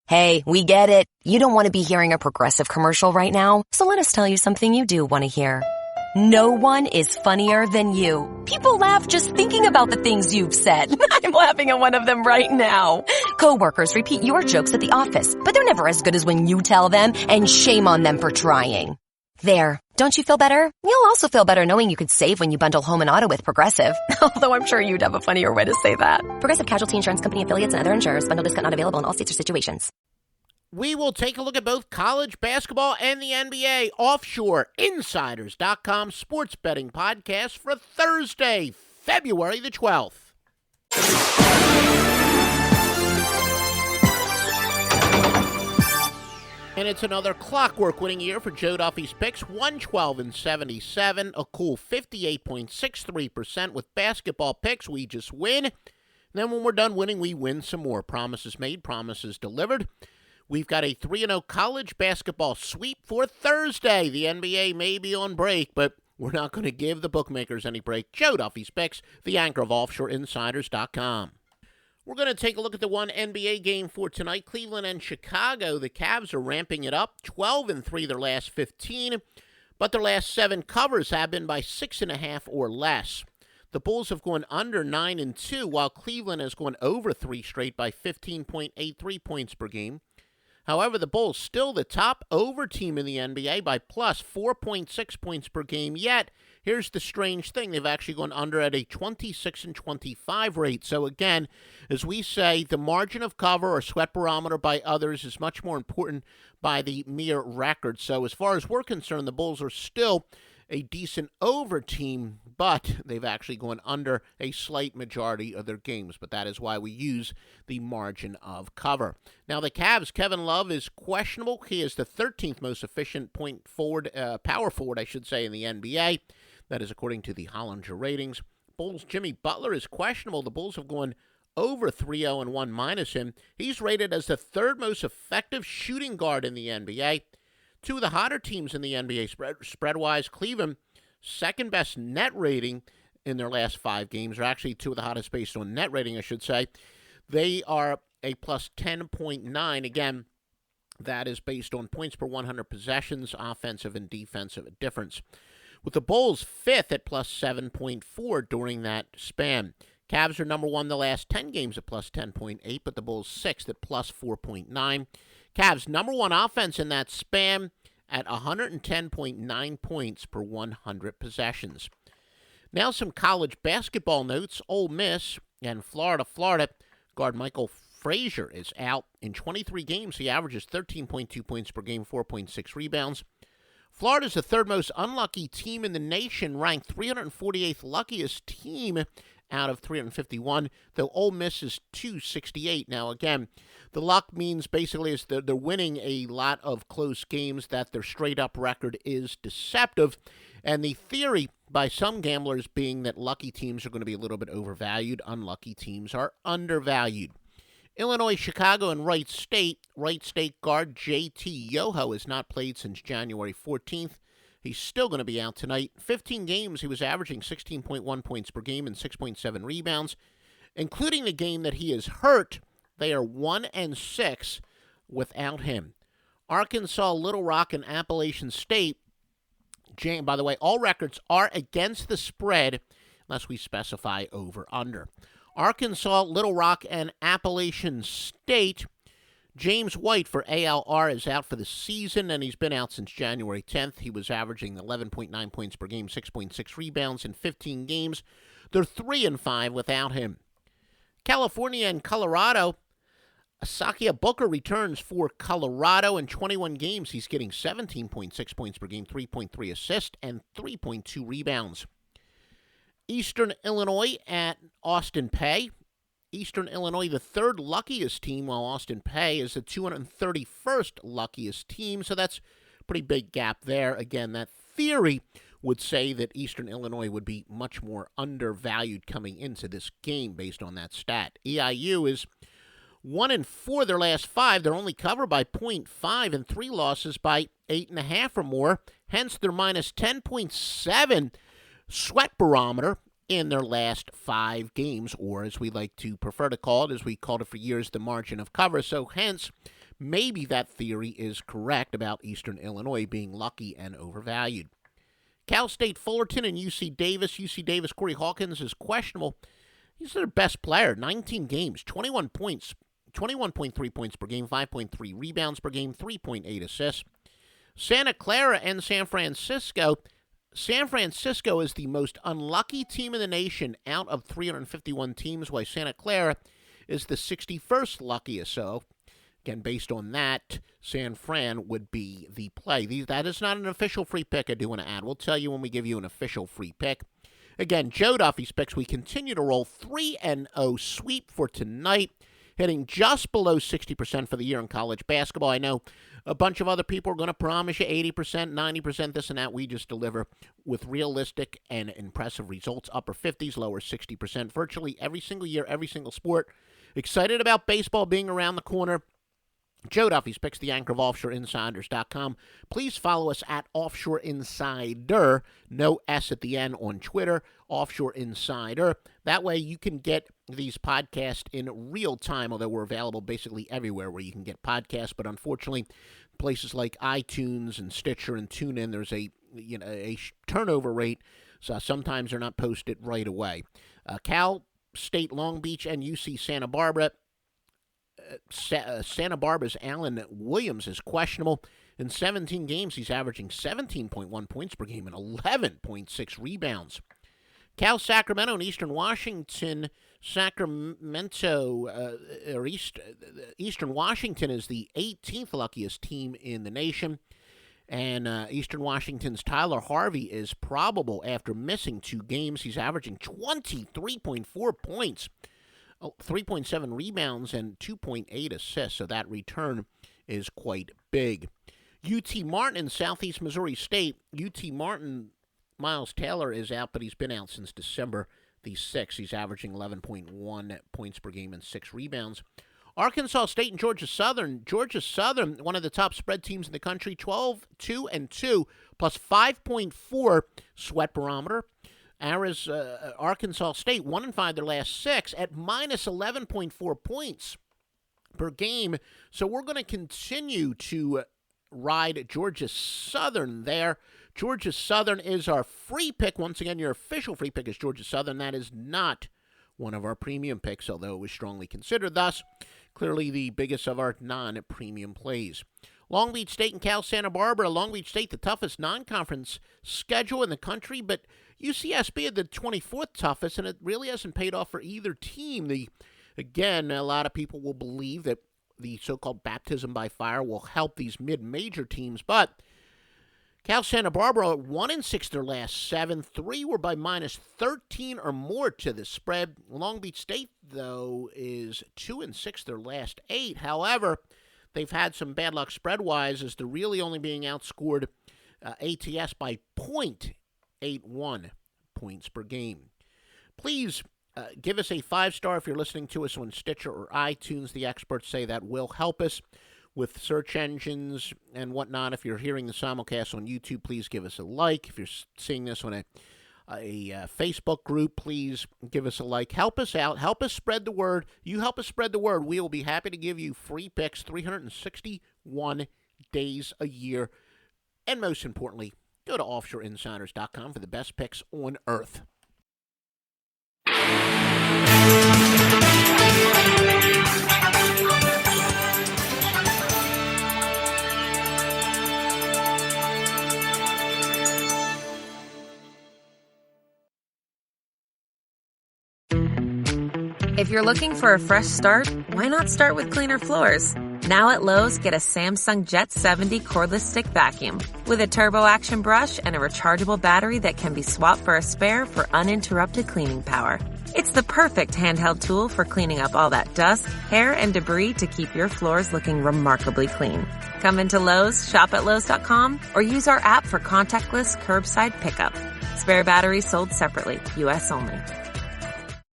Hey, we get it. You don't want to be hearing a Progressive commercial right now, so let us tell you something you do want to hear. No one is funnier than you. People laugh just thinking about the things you've said. I'm laughing at one of them right now. Coworkers repeat your jokes at the office, but they're never as good as when you tell them, and shame on them for trying. There. Don't you feel better? You'll also feel better knowing you could save when you bundle home and auto with Progressive. Although I'm sure you'd have a funnier way to say that. Progressive Casualty Insurance Company affiliates and other insurers. Bundle discount not available in all states or situations. We will take a look at both college basketball and the NBA. OffshoreInsiders.com sports betting podcast for Thursday, February the 12th. And it's another clockwork winning year for Joe Duffy's picks, 112-77, a cool 58.63% with basketball picks. We just win. And then when we're done winning, we win some more. Promises made, promises delivered. We've got a 3-0 college basketball sweep for Thursday. The NBA may be on break, but we're not going to give the bookmakers any break. Joe Duffy's picks, the anchor of OffshoreInsiders.com. We're going to take a look at the one NBA game for tonight. Cleveland and Chicago. The Cavs are ramping it up. 12-3 their last 15, but their last 7 covers have been by 6.5 or less. The Bulls have gone under 9-2, while Cleveland has gone over 3 straight by 15.83 points per game. However, the Bulls still the top over team in the NBA by plus 4.6 points per game. Yet, here's the strange thing. They've actually gone under at a 26-25 rate. So again, as we say, the margin of cover or sweat barometer by others is much more important by the mere record. So as far as we're concerned, the Bulls are still a decent over team, but they've actually gone under a slight majority of their games. But that is why we use the margin of cover. Now, the Cavs, Kevin Love is questionable. He is the 13th most efficient power forward, I should say, in the NBA. That is according to the Hollinger ratings. Bulls, Jimmy Butler is questionable. The Bulls have gone over 3-0-1 minus him. He's rated as the 3rd most effective shooting guard in the NBA. 2 of the hotter teams in the NBA spread-wise, Cleveland, 2nd best net rating in their last 5 games, or actually 2 of the hottest based on net rating, I should say. They are a plus 10.9. Again, that is based on points per 100 possessions, offensive and defensive difference. With the Bulls 5th at plus 7.4 during that span. Cavs are number 1 the last 10 games at plus 10.8, but the Bulls 6th at plus 4.9. Cavs number 1 offense in that span at 110.9 points per 100 possessions. Now some college basketball notes. Ole Miss and Florida. Guard Michael Frazier is out. In 23 games, he averages 13.2 points per game, 4.6 rebounds. Florida's the 3rd most unlucky team in the nation, ranked 348th luckiest team out of 351, though Ole Miss is 268. Now, again, the luck means basically is they're winning a lot of close games, that their straight-up record is deceptive, and the theory by some gamblers being that lucky teams are going to be a little bit overvalued, unlucky teams are undervalued. Illinois, Chicago, and Wright State. Wright State guard J.T. Yoho has not played since January 14th. He's still going to be out tonight. 15 games, he was averaging 16.1 points per game and 6.7 rebounds. Including the game that he is hurt, they are 1-6 without him. Arkansas, Little Rock, and Appalachian State. By the way, all records are against the spread unless we specify over-under. Arkansas, Little Rock, and Appalachian State. James White for ALR is out for the season, and he's been out since January 10th. He was averaging 11.9 points per game, 6.6 rebounds in 15 games. They're 3-5 without him. California and Colorado. Asakia Booker returns for Colorado. In 21 games, he's getting 17.6 points per game, 3.3 assists, and 3.2 rebounds. Eastern Illinois at Austin Peay. Eastern Illinois, the 3rd luckiest team, while Austin Peay is the 231st luckiest team. So that's a pretty big gap there. Again, that theory would say that Eastern Illinois would be much more undervalued coming into this game based on that stat. EIU is 1-4 their last 5. They're only covered by 0.5 and 3 losses by 8.5 or more. Hence, they're minus 10.7 sweat barometer in their last 5 games, or as we like to prefer to call it, as we called it for years, the margin of cover. So hence, maybe that theory is correct about Eastern Illinois being lucky and overvalued. Cal State Fullerton and UC Davis. UC Davis, Corey Hawkins is questionable. He's their best player, 19 games, 21 points, 21.3 points per game, 5.3 rebounds per game, 3.8 assists. Santa Clara and San Francisco. San Francisco is the most unlucky team in the nation out of 351 teams, while Santa Clara is the 61st luckiest. So, again, based on that, San Fran would be the play. That is not an official free pick, I do want to add. We'll tell you when we give you an official free pick. Again, Joe Duffy's picks, we continue to roll 3-0 sweep for tonight, hitting just below 60% for the year in college basketball. I know a bunch of other people are going to promise you 80%, 90%, this and that. We just deliver with realistic and impressive results, upper 50s, lower 60%, virtually every single year, every single sport. Excited about baseball being around the corner. Joe Duffy's picks, the anchor of OffshoreInsiders.com. Please follow us at Offshore Insider, no S at the end, on Twitter, Offshore Insider. That way you can get these podcasts in real time, although we're available basically everywhere where you can get podcasts. But unfortunately, places like iTunes and Stitcher and TuneIn, there's a turnover rate, so sometimes they're not posted right away. Cal State Long Beach and UC Santa Barbara. Santa Barbara's Allen Williams is questionable. In 17 games, he's averaging 17.1 points per game and 11.6 rebounds. Cal Sacramento and Eastern Washington. Eastern Washington is the 18th luckiest team in the nation. And Eastern Washington's Tyler Harvey is probable after missing 2 games. He's averaging 23.4 points. 3.7 rebounds and 2.8 assists, so that return is quite big. UT Martin and Southeast Missouri State. UT Martin, Miles Taylor is out, but he's been out since December the 6th. He's averaging 11.1 points per game and 6 rebounds. Arkansas State and Georgia Southern. Georgia Southern, one of the top spread teams in the country, 12-2-2, plus 5.4 sweat barometer. Arkansas State, 1-5 their last 6 at minus 11.4 points per game. So we're going to continue to ride Georgia Southern there. Georgia Southern is our free pick. Once again, your official free pick is Georgia Southern. That is not one of our premium picks, although it was strongly considered. Thus, clearly the biggest of our non-premium plays. Long Beach State and Cal Santa Barbara. Long Beach State, the toughest non-conference schedule in the country, but UCSB had the 24th toughest, and it really hasn't paid off for either team. Again, a lot of people will believe that the so-called baptism by fire will help these mid-major teams, but Cal Santa Barbara 1-6 their last 7. 3 were by minus 13 or more to the spread. Long Beach State, though, is 2-6 their last 8. However, they've had some bad luck spread-wise as they're really only being outscored ATS by 0.81 points per game. Please give us a 5-star if you're listening to us on Stitcher or iTunes. The experts say that will help us with search engines and whatnot. If you're hearing the simulcast on YouTube, please give us a like. If you're seeing this on a Facebook group, please give us a like. Help us out. Help us spread the word. You help us spread the word. We will be happy to give you free picks 361 days a year. And most importantly, go to OffshoreInsiders.com for the best picks on earth. If you're looking for a fresh start, why not start with cleaner floors? Now at Lowe's, get a Samsung Jet 70 cordless stick vacuum with a turbo action brush and a rechargeable battery that can be swapped for a spare for uninterrupted cleaning power. It's the perfect handheld tool for cleaning up all that dust, hair, and debris to keep your floors looking remarkably clean. Come into Lowe's, shop at Lowe's.com, or use our app for contactless curbside pickup. Spare batteries sold separately, U.S. only.